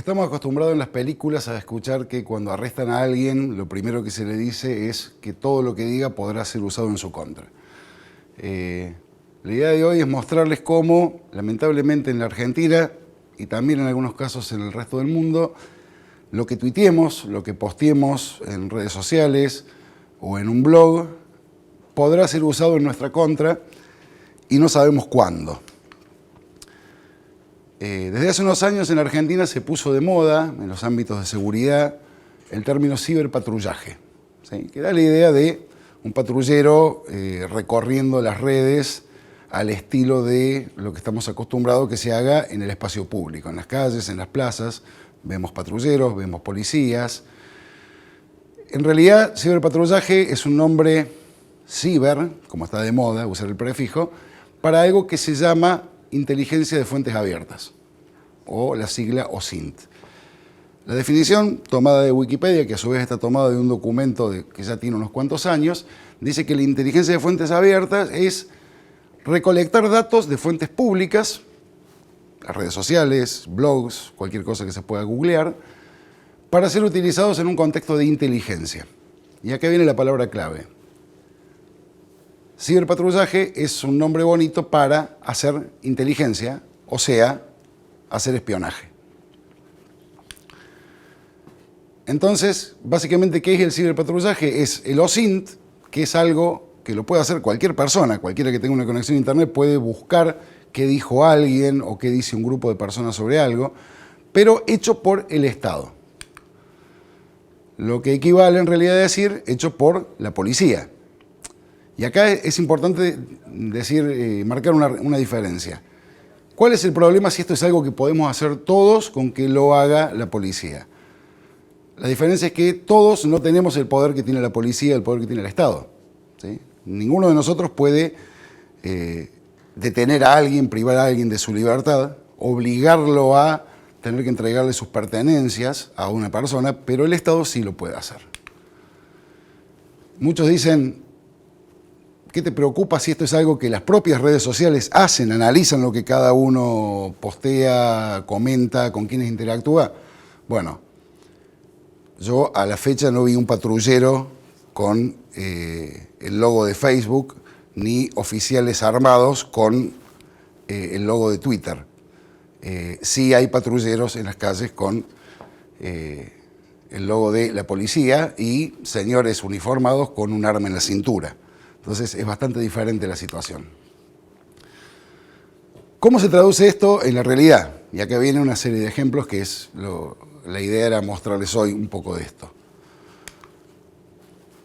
Estamos acostumbrados en las películas a escuchar que cuando arrestan a alguien, lo primero que se le dice es que todo lo que diga podrá ser usado en su contra. La idea de hoy es mostrarles cómo, lamentablemente en la Argentina, y también en algunos casos en el resto del mundo, lo que tuiteemos, lo que posteemos en redes sociales o en un blog, podrá ser usado en nuestra contra y no sabemos cuándo. Desde hace unos años en Argentina se puso de moda, en los ámbitos de seguridad, el término ciberpatrullaje, ¿sí? Que da la idea de un patrullero recorriendo las redes al estilo de lo que estamos acostumbrados que se haga en el espacio público, en las calles, en las plazas. Vemos patrulleros, vemos policías. En realidad, ciberpatrullaje es un nombre ciber, como está de moda usar el prefijo, para algo que se llama inteligencia de fuentes abiertas, o la sigla OSINT. La definición, tomada de Wikipedia, que a su vez está tomada de un documento que ya tiene unos cuantos años, dice que la inteligencia de fuentes abiertas es recolectar datos de fuentes públicas, las redes sociales, blogs, cualquier cosa que se pueda googlear, para ser utilizados en un contexto de inteligencia. Y acá viene la palabra clave. Ciberpatrullaje es un nombre bonito para hacer inteligencia, o sea, hacer espionaje. Entonces, básicamente, ¿qué es el ciberpatrullaje? Es el OSINT, que es algo que lo puede hacer cualquier persona, cualquiera que tenga una conexión a internet puede buscar qué dijo alguien o qué dice un grupo de personas sobre algo, pero hecho por el Estado. Lo que equivale en realidad a decir hecho por la policía. Y acá es importante decir, marcar una diferencia. ¿Cuál es el problema si esto es algo que podemos hacer todos con que lo haga la policía? La diferencia es que todos no tenemos el poder que tiene la policía, el poder que tiene el Estado, ¿sí? Ninguno de nosotros puede detener a alguien, privar a alguien de su libertad, obligarlo a tener que entregarle sus pertenencias a una persona, pero el Estado sí lo puede hacer. Muchos dicen, ¿qué te preocupa si esto es algo que las propias redes sociales hacen, analizan lo que cada uno postea, comenta, con quienes interactúa? Bueno, yo a la fecha no vi un patrullero con el logo de Facebook, ni oficiales armados con el logo de Twitter. Sí hay patrulleros en las calles con el logo de la policía y señores uniformados con un arma en la cintura. Entonces es bastante diferente la situación. ¿Cómo se traduce esto en la realidad? Y acá viene una serie de ejemplos que es la idea era mostrarles hoy un poco de esto.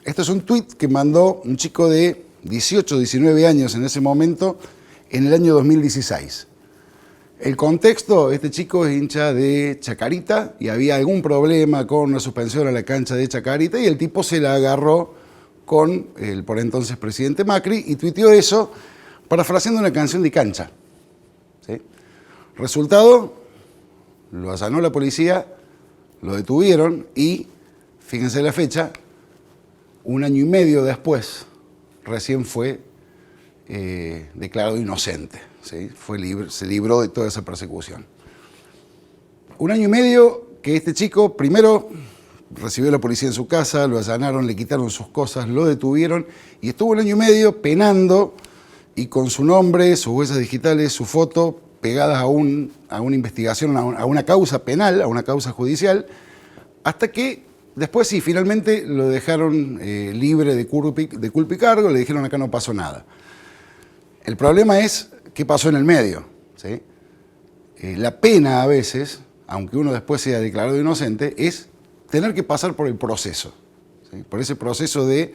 Esto es un tuit que mandó un chico de 18, 19 años en ese momento, en el año 2016. El contexto, este chico es hincha de Chacarita y había algún problema con una suspensión a la cancha de Chacarita y el tipo se la agarró con el por entonces presidente Macri y tuiteó eso parafraseando una canción de Cancha, ¿sí? Resultado, lo allanó la policía, lo detuvieron y, fíjense la fecha, 1 año y medio después, recién fue declarado inocente, ¿sí? Se libró de toda esa persecución. 1 año y medio que este chico, primero, recibió a la policía en su casa, lo allanaron, le quitaron sus cosas, lo detuvieron y estuvo 1 año y medio penando y con su nombre, sus huellas digitales, su foto pegadas a una investigación, a una causa penal, a una causa judicial, hasta que después sí, finalmente lo dejaron libre de culpa y cargo, le dijeron acá no pasó nada. El problema es qué pasó en el medio, ¿sí? La pena a veces, aunque uno después sea declarado inocente, es tener que pasar por el proceso, ¿sí? Por ese proceso de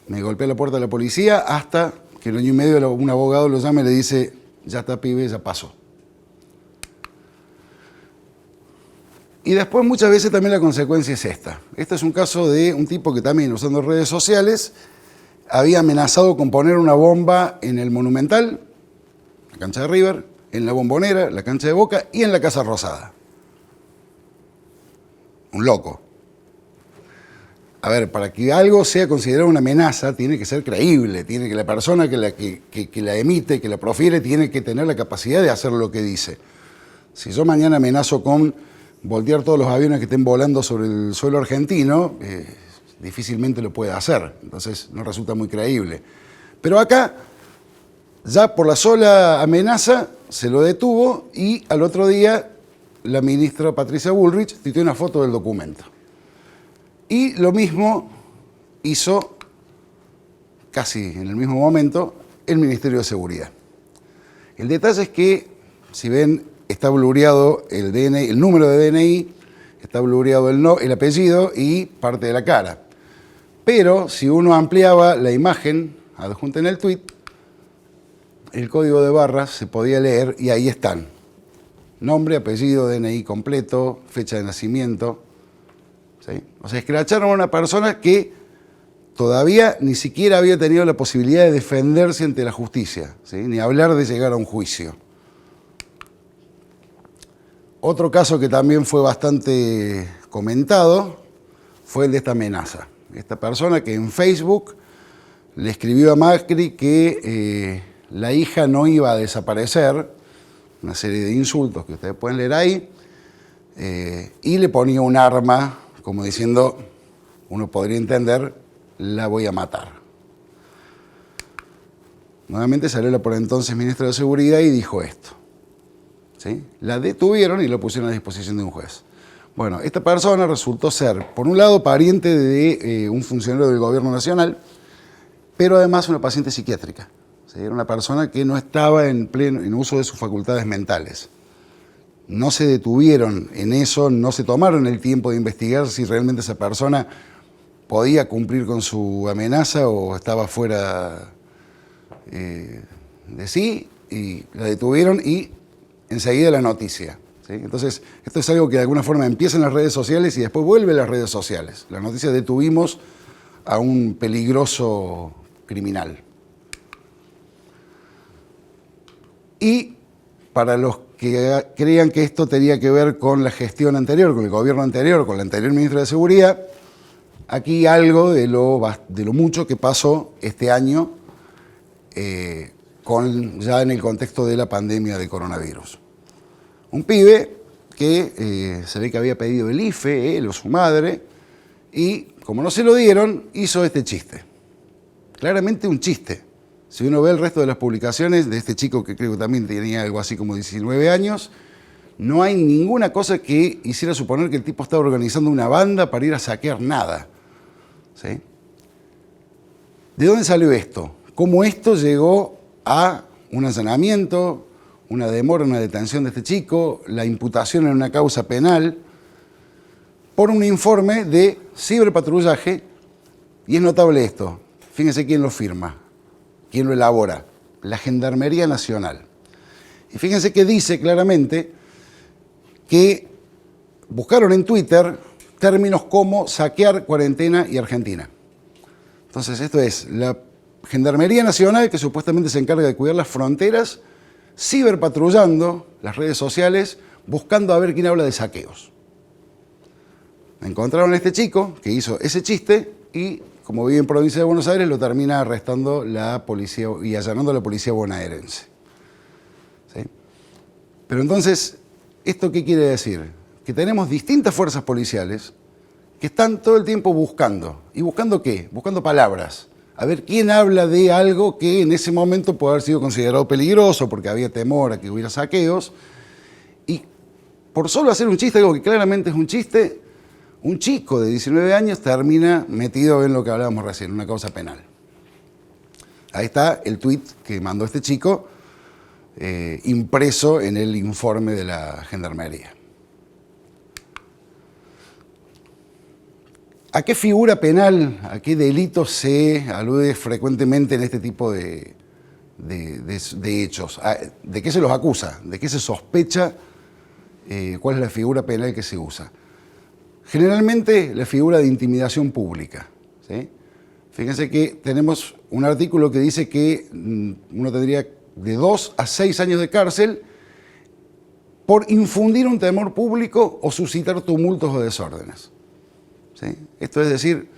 me golpea la puerta de la policía hasta que el 1 año y medio un abogado lo llama y le dice ya está pibe, ya pasó. Y después muchas veces también la consecuencia es esta. Este es un caso de un tipo que también usando redes sociales había amenazado con poner una bomba en el Monumental, la cancha de River, en la Bombonera, la cancha de Boca y en la Casa Rosada. Un loco. A ver, para que algo sea considerado una amenaza tiene que ser creíble, tiene que la persona que la emite, que la profiere, tiene que tener la capacidad de hacer lo que dice. Si yo mañana amenazo con voltear todos los aviones que estén volando sobre el suelo argentino, difícilmente lo puede hacer, entonces no resulta muy creíble. Pero acá, ya por la sola amenaza, se lo detuvo y al otro día la ministra Patricia Bullrich tuiteó una foto del documento. Y lo mismo hizo, casi en el mismo momento, el Ministerio de Seguridad. El detalle es que, si ven, está blureado el DNI, el número de DNI, está blureado el apellido y parte de la cara. Pero si uno ampliaba la imagen adjunta en el tweet, el código de barras se podía leer y ahí están. Nombre, apellido, DNI completo, fecha de nacimiento. ¿Sí? O sea, escracharon a una persona que todavía ni siquiera había tenido la posibilidad de defenderse ante la justicia, ¿sí? Ni hablar de llegar a un juicio. Otro caso que también fue bastante comentado fue el de esta amenaza. Esta persona que en Facebook le escribió a Macri que la hija no iba a desaparecer, una serie de insultos que ustedes pueden leer ahí, y le ponía un arma, como diciendo, uno podría entender, la voy a matar. Nuevamente salió la por entonces ministra de Seguridad y dijo esto. ¿Sí? La detuvieron y la pusieron a disposición de un juez. Bueno, esta persona resultó ser, por un lado, pariente de un funcionario del gobierno nacional, pero además una paciente psiquiátrica. ¿Sí? Era una persona que no estaba en uso de sus facultades mentales. No se detuvieron en eso, no se tomaron el tiempo de investigar si realmente esa persona podía cumplir con su amenaza o estaba fuera de sí, y la detuvieron y enseguida la noticia. ¿Sí? Entonces, esto es algo que de alguna forma empieza en las redes sociales y después vuelve a las redes sociales. La noticia: detuvimos a un peligroso criminal. Y para los que creían que esto tenía que ver con la gestión anterior, con el gobierno anterior, con la anterior ministra de Seguridad, aquí algo de lo mucho que pasó este año ya en el contexto de la pandemia de coronavirus. Un pibe que se ve que había pedido el IFE, él o su madre, y como no se lo dieron, hizo este chiste. Claramente un chiste. Si uno ve el resto de las publicaciones de este chico, que creo que también tenía algo así como 19 años, no hay ninguna cosa que hiciera suponer que el tipo estaba organizando una banda para ir a saquear nada. ¿Sí? ¿De dónde salió esto? ¿Cómo esto llegó a un allanamiento, una demora, una detención de este chico, la imputación en una causa penal por un informe de ciberpatrullaje? Y es notable esto. Fíjense quién lo firma. ¿Quién lo elabora? La Gendarmería Nacional. Y fíjense que dice claramente que buscaron en Twitter términos como saquear, cuarentena y Argentina. Entonces, esto es la Gendarmería Nacional, que supuestamente se encarga de cuidar las fronteras, ciberpatrullando las redes sociales, buscando a ver quién habla de saqueos. Encontraron a este chico que hizo ese chiste y, como vive en provincia de Buenos Aires, lo termina arrestando la policía y allanando a la policía bonaerense. ¿Sí? Pero entonces, ¿esto qué quiere decir? Que tenemos distintas fuerzas policiales que están todo el tiempo buscando. ¿Y buscando qué? Buscando palabras. A ver quién habla de algo que en ese momento puede haber sido considerado peligroso porque había temor a que hubiera saqueos. Y por solo hacer un chiste, algo que claramente es un chiste, un chico de 19 años termina metido en lo que hablábamos recién, una causa penal. Ahí está el tuit que mandó este chico, impreso en el informe de la Gendarmería. ¿A qué figura penal, a qué delito se alude frecuentemente en este tipo de hechos? ¿De qué se los acusa? ¿De qué se sospecha? ¿Cuál es la figura penal que se usa? Generalmente la figura de intimidación pública. ¿Sí? Fíjense que tenemos un artículo que dice que uno tendría de 2 a 6 años de cárcel por infundir un temor público o suscitar tumultos o desórdenes. ¿Sí? Esto es decir,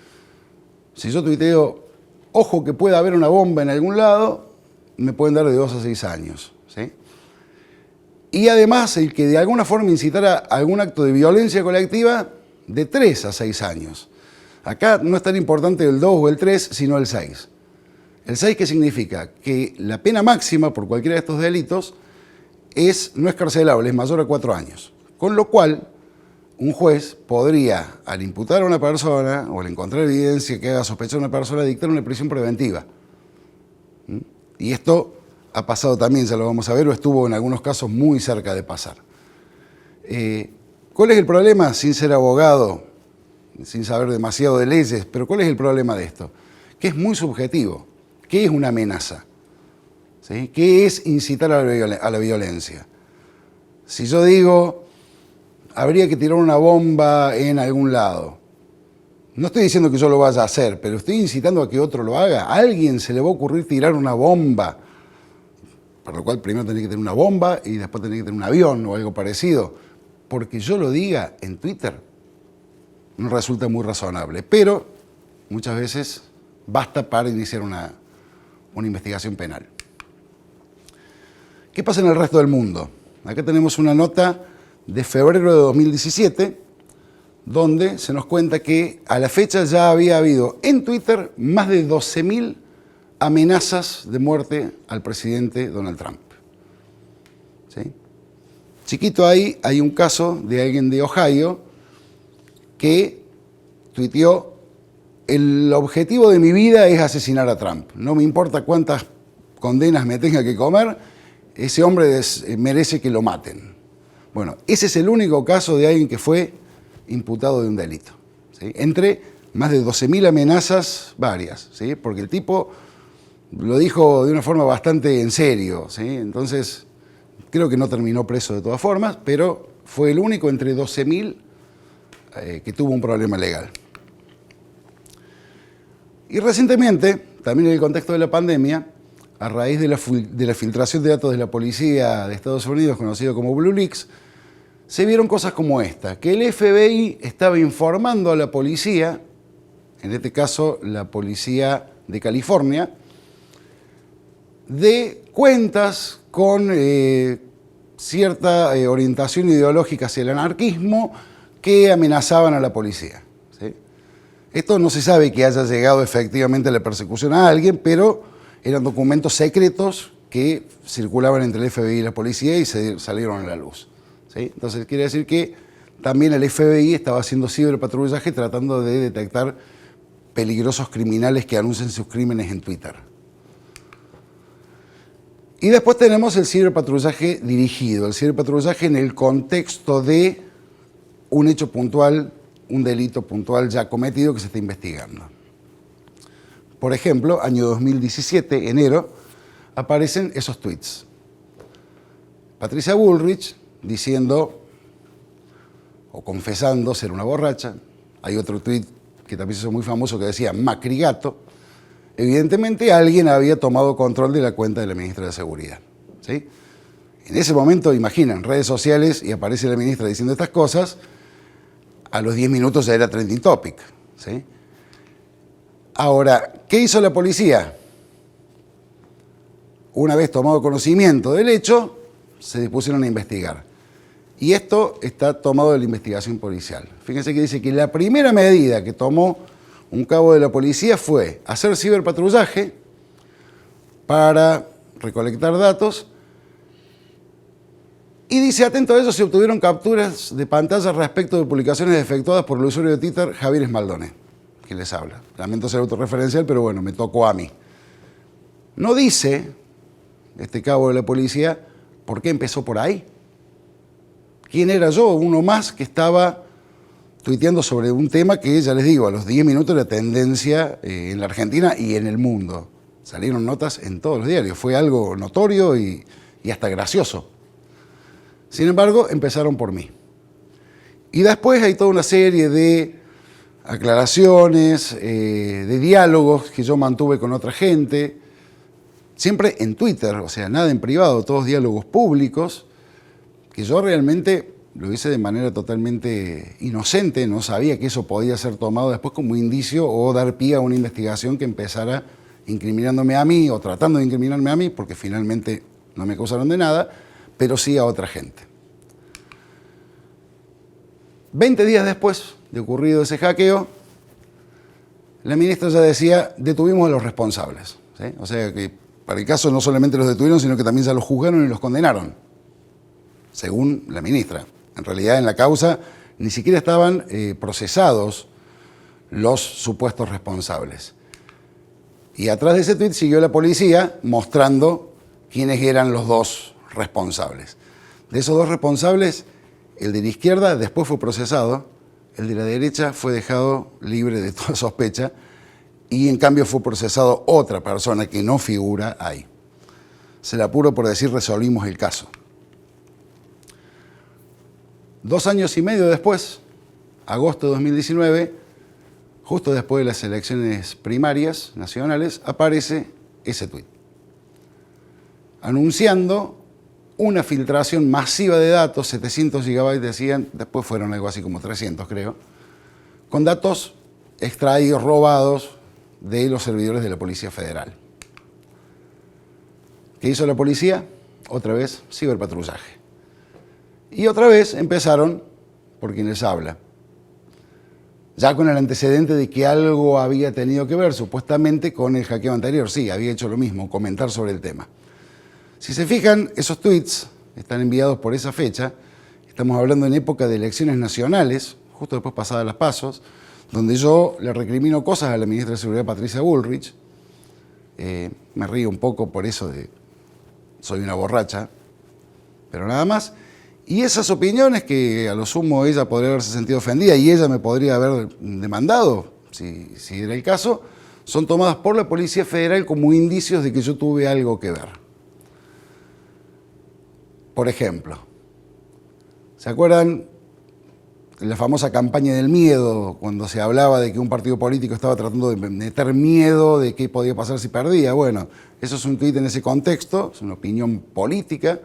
si yo tuiteo, ojo que pueda haber una bomba en algún lado, me pueden dar de 2 a 6 años. ¿Sí? y además el que de alguna forma incitara a algún acto de violencia colectiva, de 3 a 6 años. Acá no es tan importante el 2 o el 3, sino el 6. ¿El 6 qué significa? Que la pena máxima por cualquiera de estos delitos no es carcelable, es mayor a 4 años. Con lo cual, un juez podría, al imputar a una persona o al encontrar evidencia que haga sospechar a una persona, dictar una prisión preventiva. Y esto ha pasado también, ya lo vamos a ver, o estuvo en algunos casos muy cerca de pasar. ¿Cuál es el problema? Sin ser abogado, sin saber demasiado de leyes, pero ¿cuál es el problema de esto? Que es muy subjetivo. ¿Qué es una amenaza? ¿Sí? ¿Qué es incitar a la violencia? Si yo digo, habría que tirar una bomba en algún lado, no estoy diciendo que yo lo vaya a hacer, pero estoy incitando a que otro lo haga. ¿A alguien se le va a ocurrir tirar una bomba? Para lo cual primero tendría que tener una bomba y después tendría que tener un avión o algo parecido. Porque yo lo diga en Twitter no resulta muy razonable, pero muchas veces basta para iniciar una investigación penal. ¿Qué pasa en el resto del mundo? Acá tenemos una nota de febrero de 2017, donde se nos cuenta que a la fecha ya había habido en Twitter más de 12.000 amenazas de muerte al presidente Donald Trump. ¿Sí? Chiquito ahí hay un caso de alguien de Ohio que tuiteó: el objetivo de mi vida es asesinar a Trump. No me importa cuántas condenas me tenga que comer, ese hombre merece que lo maten. Bueno, ese es el único caso de alguien que fue imputado de un delito, ¿sí? Entre más de 12.000 amenazas varias, ¿sí? Porque el tipo lo dijo de una forma bastante en serio, ¿sí? Entonces, creo que no terminó preso de todas formas, pero fue el único entre 12.000 que tuvo un problema legal. Y recientemente, también en el contexto de la pandemia, a raíz de la filtración de datos de la policía de Estados Unidos, conocido como Blue Leaks, se vieron cosas como esta, que el FBI estaba informando a la policía, en este caso la policía de California, de cuentas con cierta orientación ideológica hacia el anarquismo que amenazaban a la policía, ¿sí? Esto no se sabe que haya llegado efectivamente a la persecución a alguien, pero eran documentos secretos que circulaban entre el FBI y la policía y salieron a la luz, ¿sí? Entonces quiere decir que también el FBI estaba haciendo ciberpatrullaje tratando de detectar peligrosos criminales que anuncien sus crímenes en Twitter. Y después tenemos el ciberpatrullaje dirigido, el ciberpatrullaje en el contexto de un hecho puntual, un delito puntual ya cometido que se está investigando. Por ejemplo, año 2017, enero, aparecen esos tweets. Patricia Bullrich diciendo o confesando ser una borracha. Hay otro tweet que también se hizo muy famoso que decía Macri gato. Evidentemente alguien había tomado control de la cuenta de la ministra de Seguridad, ¿sí? En ese momento, imaginan, redes sociales y aparece la ministra diciendo estas cosas, a los 10 minutos ya era trending topic, ¿sí? Ahora, ¿qué hizo la policía? Una vez tomado conocimiento del hecho, se dispusieron a investigar. Y esto está tomado de la investigación policial. Fíjense que dice que la primera medida que tomó un cabo de la policía fue hacer ciberpatrullaje para recolectar datos. Y dice, atento a eso, se obtuvieron capturas de pantalla respecto de publicaciones efectuadas por el usuario de Twitter Javier Esmaldone, que les habla. Lamento ser autorreferencial, pero bueno, me tocó a mí. No dice este cabo de la policía por qué empezó por ahí. ¿Quién era yo? Uno más que estaba tuiteando sobre un tema que, ya les digo, a los 10 minutos era tendencia en la Argentina y en el mundo. Salieron notas en todos los diarios. Fue algo notorio y hasta gracioso. Sin embargo, empezaron por mí. Y después hay toda una serie de aclaraciones, de diálogos que yo mantuve con otra gente, siempre en Twitter, o sea, nada en privado, todos diálogos públicos, que yo realmente lo hice de manera totalmente inocente, no sabía que eso podía ser tomado después como indicio o dar pie a una investigación que empezara incriminándome a mí o tratando de incriminarme a mí, porque finalmente no me acusaron de nada, pero sí a otra gente. 20 días después de ocurrido ese hackeo, la ministra ya decía, detuvimos a los responsables, ¿sí? O sea que para el caso no solamente los detuvieron, sino que también ya los juzgaron y los condenaron, según la ministra. En realidad en la causa ni siquiera estaban procesados los supuestos responsables. Y atrás de ese tuit siguió la policía mostrando quiénes eran los dos responsables. De esos dos responsables, el de la izquierda después fue procesado, el de la derecha fue dejado libre de toda sospecha y en cambio fue procesado otra persona que no figura ahí. Se la apuro por decir, resolvimos el caso. 2 años y medio después, agosto de 2019, justo después de las elecciones primarias nacionales, aparece ese tuit, anunciando una filtración masiva de datos, 700 gigabytes decían, después fueron algo así como 300 creo, con datos extraídos, robados de los servidores de la Policía Federal. ¿Qué hizo la policía? Otra vez, ciberpatrullaje. Y otra vez empezaron por quien les habla, ya con el antecedente de que algo había tenido que ver supuestamente con el hackeo anterior. Sí, había hecho lo mismo, comentar sobre el tema. Si se fijan, esos tweets están enviados por esa fecha. Estamos hablando en época de elecciones nacionales, justo después pasadas las pasos, donde yo le recrimino cosas a la ministra de Seguridad, Patricia Bullrich. Me río un poco por eso de soy una borracha, pero nada más. Y esas opiniones que a lo sumo ella podría haberse sentido ofendida y ella me podría haber demandado, si era el caso, son tomadas por la Policía Federal como indicios de que yo tuve algo que ver. Por ejemplo, ¿se acuerdan la famosa campaña del miedo, cuando se hablaba de que un partido político estaba tratando de meter miedo de qué podía pasar si perdía? Bueno, eso es un tuit en ese contexto, es una opinión política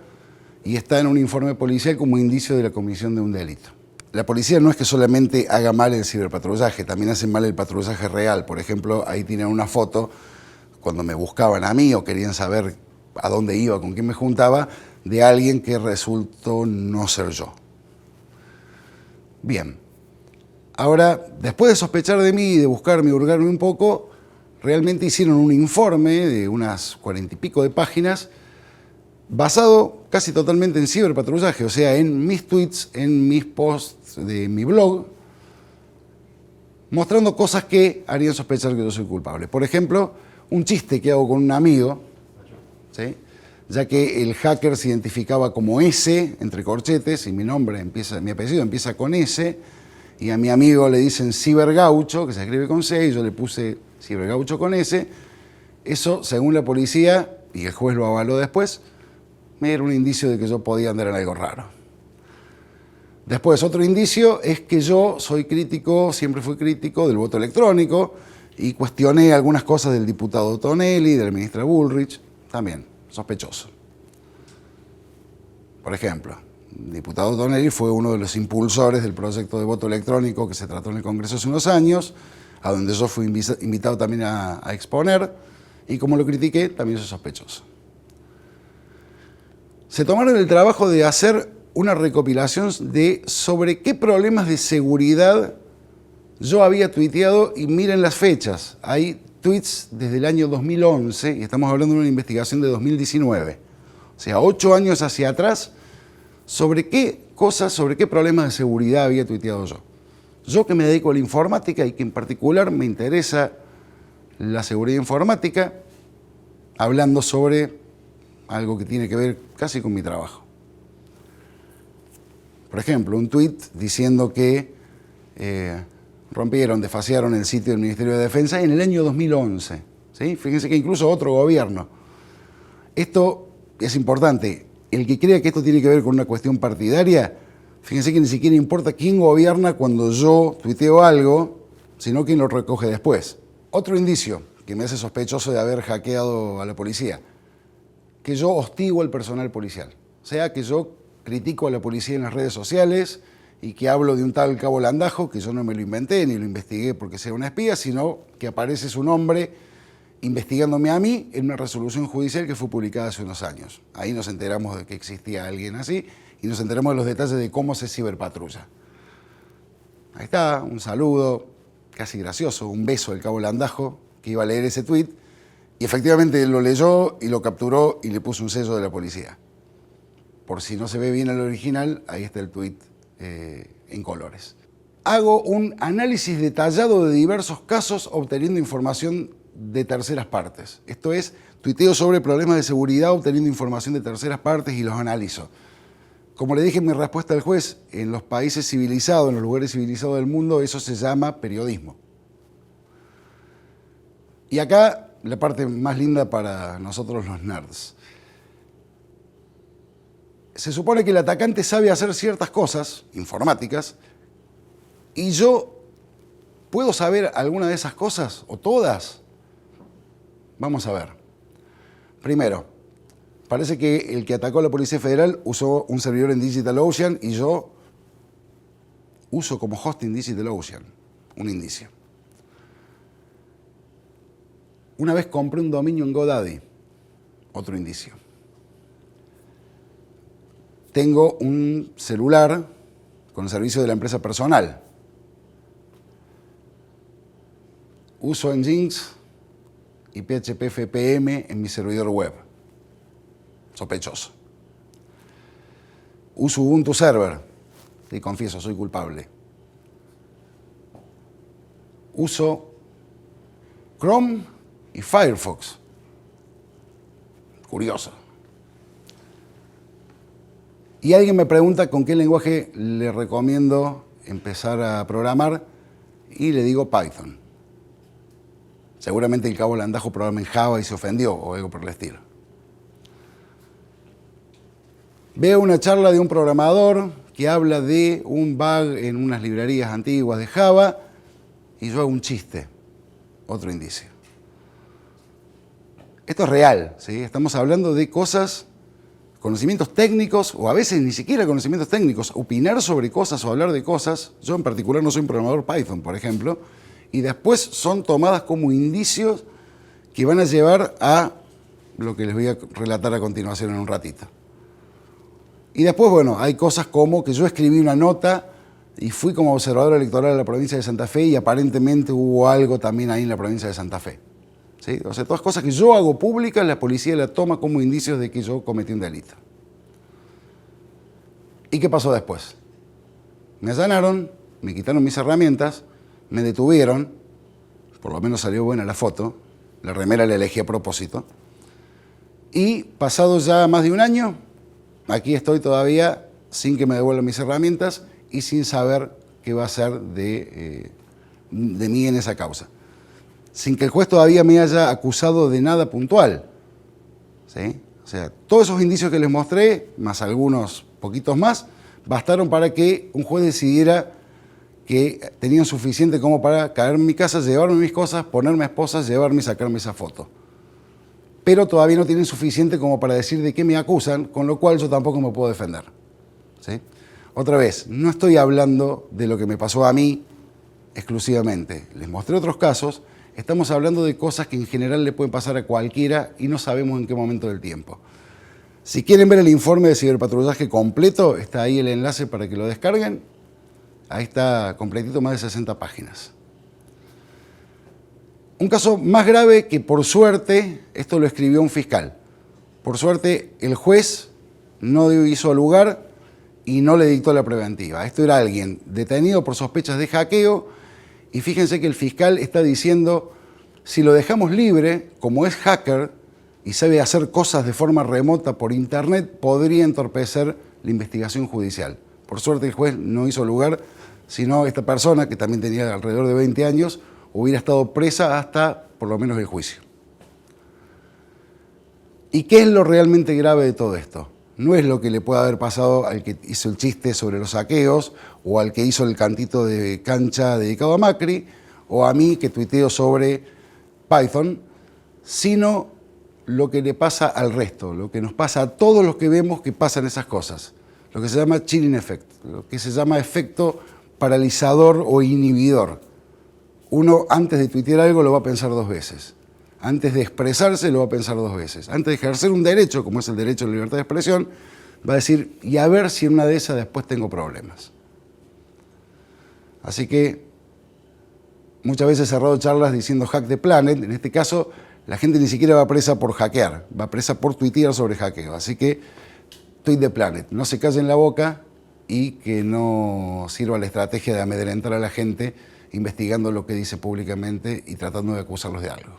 y está en un informe policial como indicio de la comisión de un delito. La policía no es que solamente haga mal el ciberpatrullaje, también hace mal el patrullaje real. Por ejemplo, ahí tienen una foto, cuando me buscaban a mí o querían saber a dónde iba, con quién me juntaba, de alguien que resultó no ser yo. Bien, ahora, después de sospechar de mí y de buscarme y hurgarme un poco, realmente hicieron un informe de unas 40 y pico de páginas, basado casi totalmente en ciberpatrullaje, o sea, en mis tweets, en mis posts de mi blog, mostrando cosas que harían sospechar que yo soy culpable. Por ejemplo, un chiste que hago con un amigo, ¿sí?, ya que el hacker se identificaba como S, entre corchetes, y mi apellido empieza con S, y a mi amigo le dicen cibergaucho, que se escribe con C, y yo le puse cibergaucho con S. Eso, según la policía, y el juez lo avaló después, me era un indicio de que yo podía andar en algo raro. Después, otro indicio es que yo soy crítico, siempre fui crítico del voto electrónico, y cuestioné algunas cosas del diputado Tonelli, de la ministra Bullrich, también sospechoso. Por ejemplo, el diputado Tonelli fue uno de los impulsores del proyecto de voto electrónico que se trató en el Congreso hace unos años, a donde yo fui invitado también a exponer, y como lo critiqué, también soy sospechoso. Se tomaron el trabajo de hacer una recopilación sobre qué problemas de seguridad yo había tuiteado, y miren las fechas. Hay tweets desde el año 2011 y estamos hablando de una investigación de 2019. O sea, 8 años hacia atrás, sobre qué cosas, sobre qué problemas de seguridad había tuiteado yo. Yo que me dedico a la informática y que en particular me interesa la seguridad informática, hablando sobre algo que tiene que ver casi con mi trabajo. Por ejemplo, un tuit diciendo que rompieron, desfaciaron el sitio del Ministerio de Defensa en el año 2011. ¿Sí? Fíjense que incluso otro gobierno. Esto es importante. El que crea que esto tiene que ver con una cuestión partidaria, fíjense que ni siquiera importa quién gobierna cuando yo tuiteo algo, sino quién lo recoge después. Otro indicio que me hace sospechoso de haber hackeado a la policía, que yo hostigo al personal policial. O sea, que yo critico a la policía en las redes sociales y que hablo de un tal Cabo Landajo, que yo no me lo inventé ni lo investigué porque sea una espía, sino que aparece su nombre investigándome a mí en una resolución judicial que fue publicada hace unos años. Ahí nos enteramos de que existía alguien así y nos enteramos de los detalles de cómo se ciberpatrulla. Ahí está, un saludo, casi gracioso, un beso del cabo Landajo, que iba a leer ese tuit, y efectivamente lo leyó y lo capturó y le puso un sello de la policía. Por si no se ve bien el original, ahí está el tuit en colores. Hago un análisis detallado de diversos casos obteniendo información de terceras partes. Esto es, tuiteo sobre problemas de seguridad obteniendo información de terceras partes y los analizo. Como le dije en mi respuesta al juez, en los países civilizados, en los lugares civilizados del mundo, eso se llama periodismo. Y acá la parte más linda para nosotros los nerds. Se supone que el atacante sabe hacer ciertas cosas informáticas y yo puedo saber alguna de esas cosas o todas. Vamos a ver. Primero, parece que el que atacó a la Policía Federal usó un servidor en DigitalOcean y yo uso como hosting DigitalOcean. Un indicio. Una vez compré un dominio en GoDaddy. Otro indicio. Tengo un celular con el servicio de la empresa personal. Uso Nginx y PHP FPM en mi servidor web. Sospechoso. Uso Ubuntu Server. Y confieso, soy culpable. Uso Chrome y Firefox. Curioso. Y alguien me pregunta con qué lenguaje le recomiendo empezar a programar y le digo Python. Seguramente el cabo Landajo programa en Java y se ofendió o algo por el estilo. Veo una charla de un programador que habla de un bug en unas librerías antiguas de Java y yo hago un chiste. Otro indicio. Esto es real, ¿sí? Estamos hablando de cosas, conocimientos técnicos, o a veces ni siquiera conocimientos técnicos, opinar sobre cosas o hablar de cosas. Yo en particular no soy un programador Python, por ejemplo, y después son tomadas como indicios que van a llevar a lo que les voy a relatar a continuación en un ratito. Y después, bueno, hay cosas como que yo escribí una nota y fui como observador electoral de la provincia de Santa Fe y aparentemente hubo algo también ahí en la provincia de Santa Fe. ¿Sí? O sea, todas cosas que yo hago públicas, la policía la toma como indicios de que yo cometí un delito. ¿Y qué pasó después? Me allanaron, me quitaron mis herramientas, me detuvieron, por lo menos salió buena la foto, la remera la elegí a propósito, y pasado ya más de un año, aquí estoy todavía sin que me devuelvan mis herramientas y sin saber qué va a ser de mí en esa causa. Sin que el juez todavía me haya acusado de nada puntual. ¿Sí? O sea, todos esos indicios que les mostré, más algunos poquitos más, bastaron para que un juez decidiera que tenían suficiente como para caerme en mi casa, llevarme mis cosas, ponerme a esposas, llevarme y sacarme esa foto. Pero todavía no tienen suficiente como para decir de qué me acusan, con lo cual yo tampoco me puedo defender. ¿Sí? Otra vez, no estoy hablando de lo que me pasó a mí exclusivamente. Les mostré otros casos. Estamos hablando de cosas que en general le pueden pasar a cualquiera y no sabemos en qué momento del tiempo. Si quieren ver el informe de ciberpatrullaje completo, está ahí el enlace para que lo descarguen. Ahí está completito, más de 60 páginas. Un caso más grave que por suerte, esto lo escribió un fiscal. Por suerte el juez no hizo lugar y no le dictó la preventiva. Esto era alguien detenido por sospechas de hackeo y fíjense que el fiscal está diciendo, si lo dejamos libre, como es hacker y sabe hacer cosas de forma remota por internet, podría entorpecer la investigación judicial. Por suerte el juez no hizo lugar, sino esta persona, que también tenía alrededor de 20 años, hubiera estado presa hasta por lo menos el juicio. ¿Y qué es lo realmente grave de todo esto? No es lo que le puede haber pasado al que hizo el chiste sobre los saqueos, o al que hizo el cantito de cancha dedicado a Macri, o a mí que tuiteo sobre Python, sino lo que le pasa al resto, lo que nos pasa a todos los que vemos que pasan esas cosas, lo que se llama chilling effect, lo que se llama efecto paralizador o inhibidor. Uno antes de tuitear algo lo va a pensar dos veces. antes de expresarse lo va a pensar dos veces. Antes de ejercer un derecho, como es el derecho a la libertad de expresión, va a decir, y a ver si en una de esas después tengo problemas. Así que muchas veces he cerrado charlas diciendo hack the planet. En este caso, la gente ni siquiera va presa por hackear, va presa por tuitear sobre hackeo. Así que, tweet the planet. No se callen la boca y que no sirva la estrategia de amedrentar a la gente investigando lo que dice públicamente y tratando de acusarlos de algo.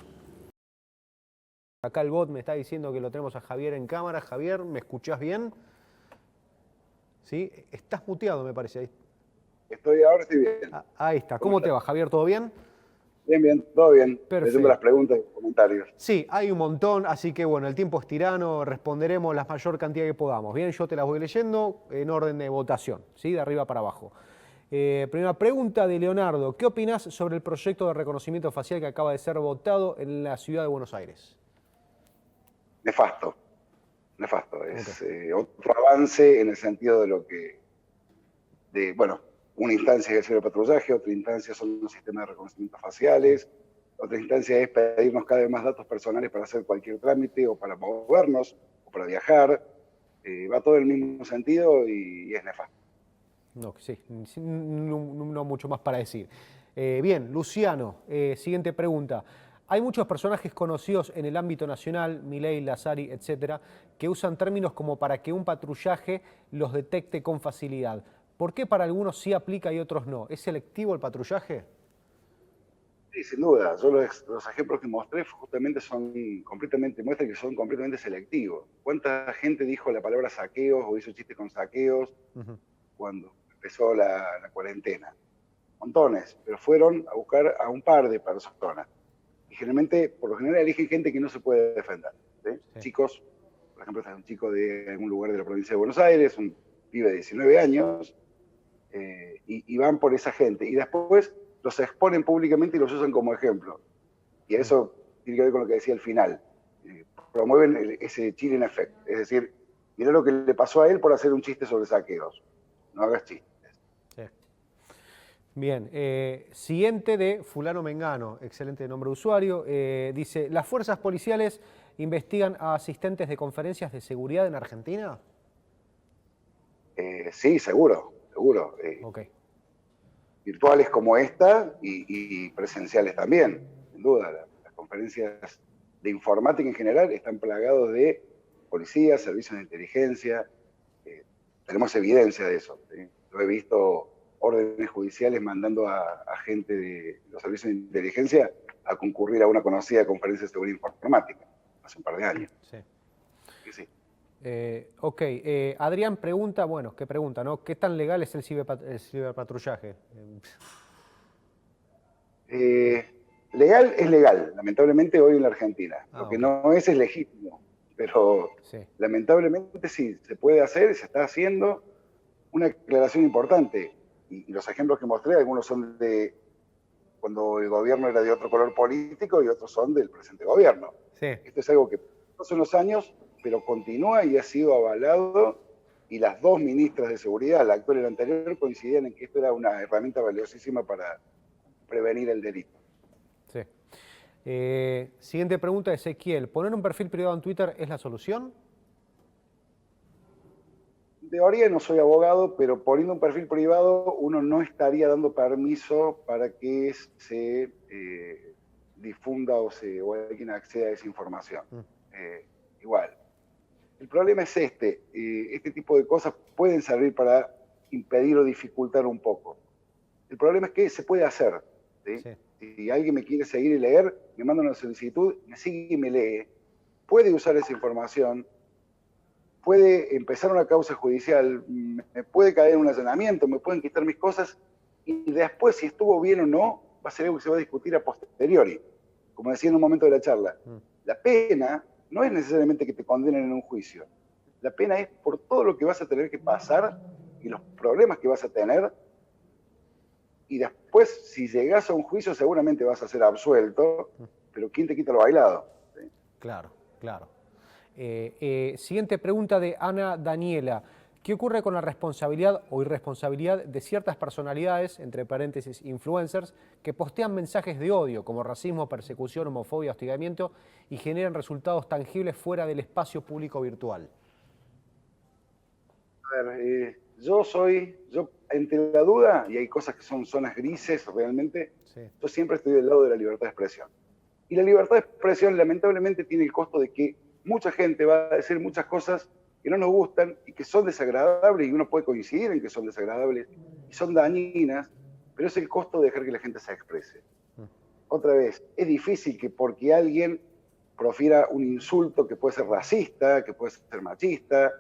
Acá el bot me está diciendo que lo tenemos a Javier en cámara. Javier, ¿me escuchás bien? ¿Sí? Estás muteado, me parece. Ahora estoy bien. Ahí está. ¿Cómo te va, Javier? ¿Todo bien? Bien, bien, todo bien. Perfecto. Leyendo las preguntas y comentarios. Sí, hay un montón, así que bueno, el tiempo es tirano, responderemos la mayor cantidad que podamos. Bien, yo te las voy leyendo en orden de votación, ¿sí? De arriba para abajo. Primera pregunta de Leonardo. ¿Qué opinás sobre el proyecto de reconocimiento facial que acaba de ser votado en la ciudad de Buenos Aires? Nefasto. Nefasto. Es otro avance en el sentido de lo que... bueno, una instancia es el ciberpatrullaje, otra instancia son los sistemas de reconocimiento faciales, otra instancia es pedirnos cada vez más datos personales para hacer cualquier trámite o para movernos o para viajar. Va todo en el mismo sentido y es nefasto. No, sí, no mucho más para decir. Bien, Luciano, siguiente pregunta. Hay muchos personajes conocidos en el ámbito nacional, Milei, Lazari, etcétera, que usan términos como para que un patrullaje los detecte con facilidad. ¿Por qué para algunos sí aplica y otros no? ¿Es selectivo el patrullaje? Sí, sin duda. Yo los ejemplos que mostré justamente muestran que son completamente selectivos. ¿Cuánta gente dijo la palabra saqueos o hizo chistes con saqueos cuando empezó la cuarentena? Montones, pero fueron a buscar a un par de personas. Y generalmente, por lo general, eligen gente que no se puede defender. ¿Sí? Sí. Chicos, por ejemplo, está un chico de algún lugar de la provincia de Buenos Aires, un pibe de 19 años, y van por esa gente. Y después los exponen públicamente y los usan como ejemplo. Y eso tiene que ver con lo que decía al final. Promueven ese chilling effect. Es decir, mirá lo que le pasó a él por hacer un chiste sobre saqueos. No hagas chistes. Sí. Bien, siguiente de Fulano Mengano, excelente nombre de usuario, dice, ¿las fuerzas policiales investigan a asistentes de conferencias de seguridad en Argentina? Sí, seguro. Okay. Virtuales como esta y presenciales también, sin duda. Las conferencias de informática en general están plagados de policías, servicios de inteligencia. Tenemos evidencia de eso. Yo he visto órdenes judiciales mandando a gente de los servicios de inteligencia a concurrir a una conocida conferencia de seguridad informática hace un par de años. Sí. Sí. Ok, Adrián pregunta, bueno, ¿qué pregunta, no? ¿Qué tan legal es el ciberpatrullaje? Legal es legal, lamentablemente hoy en la Argentina. Lo que Okay. no es legítimo, pero sí. Lamentablemente sí, se puede hacer, se está haciendo. Una aclaración importante, y los ejemplos que mostré, algunos son de cuando el gobierno era de otro color político y otros son del presente gobierno. Sí. Esto es algo que pasó en los años, pero continúa y ha sido avalado, y las dos ministras de seguridad, la actual y la anterior, coincidían en que esto era una herramienta valiosísima para prevenir el delito. Sí. Siguiente pregunta de Ezequiel. ¿Poner un perfil privado en Twitter es la solución? De teoría no soy abogado, pero poniendo un perfil privado uno no estaría dando permiso para que se difunda o alguien acceda a esa información. Igual. El problema es este tipo de cosas pueden servir para impedir o dificultar un poco. El problema es que se puede hacer. ¿Sí? Sí. Si alguien me quiere seguir y leer, me manda una solicitud, me sigue y me lee, puede usar esa información, puede empezar una causa judicial, me puede caer un allanamiento, me pueden quitar mis cosas, y después, si estuvo bien o no, va a ser algo que se va a discutir a posteriori. Como decía en un momento de la charla, la pena no es necesariamente que te condenen en un juicio. La pena es por todo lo que vas a tener que pasar y los problemas que vas a tener. Y después, si llegas a un juicio, seguramente vas a ser absuelto, pero ¿quién te quita lo bailado? ¿Sí? Claro, claro. Siguiente pregunta de Ana Daniela. ¿Qué ocurre con la responsabilidad o irresponsabilidad de ciertas personalidades, entre paréntesis influencers, que postean mensajes de odio como racismo, persecución, homofobia, hostigamiento y generan resultados tangibles fuera del espacio público virtual? A ver, yo entre la duda, y hay cosas que son zonas grises realmente, Sí. yo siempre estoy del lado de la libertad de expresión. Y la libertad de expresión lamentablemente tiene el costo de que mucha gente va a decir muchas cosas que no nos gustan y que son desagradables, y uno puede coincidir en que son desagradables y son dañinas, pero es el costo de dejar que la gente se exprese. Otra vez, es difícil que porque alguien profiera un insulto que puede ser racista, que puede ser machista,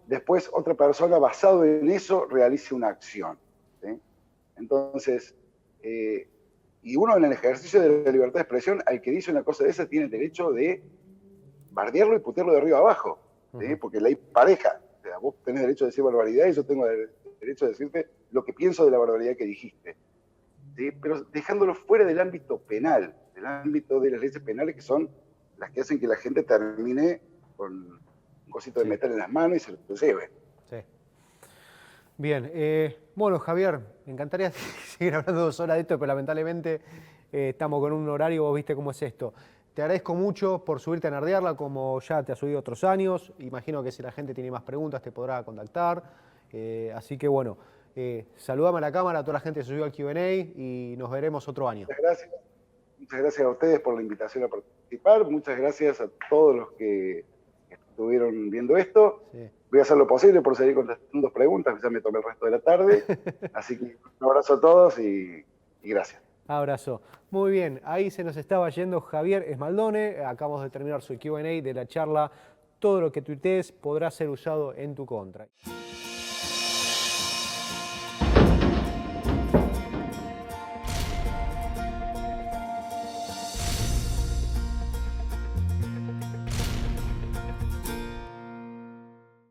después otra persona basado en eso realice una acción, ¿sí? Entonces, y uno en el ejercicio de la libertad de expresión, al que dice una cosa de esa tiene el derecho de bardearlo y putearlo de arriba abajo, ¿sí? Porque la hay pareja. O sea, vos tenés derecho a decir barbaridad y yo tengo derecho a decirte lo que pienso de la barbaridad que dijiste, ¿sí? Pero dejándolo fuera del ámbito penal, del ámbito de las leyes penales, que son las que hacen que la gente termine con un cosito de metal en las manos y se lo lleve. Sí. Bien, bueno, Javier, me encantaría seguir hablando 2 horas de esto, pero lamentablemente estamos con un horario, vos viste cómo es esto. Te agradezco mucho por subirte a Nerdearla, como ya te has subido otros años. Imagino que si la gente tiene más preguntas te podrá contactar. Así que bueno, saludame a la cámara, a toda la gente que se subió al Q&A y nos veremos otro año. Muchas gracias. Muchas gracias a ustedes por la invitación a participar. Muchas gracias a todos los que estuvieron viendo esto. Sí. Voy a hacer lo posible por seguir contestando preguntas, que ya me tomé el resto de la tarde. Así que un abrazo a todos y gracias. Abrazo. Muy bien, ahí se nos estaba yendo Javier Esmaldone. Acabamos de terminar su Q&A de la charla. Todo lo que tuitees podrá ser usado en tu contra.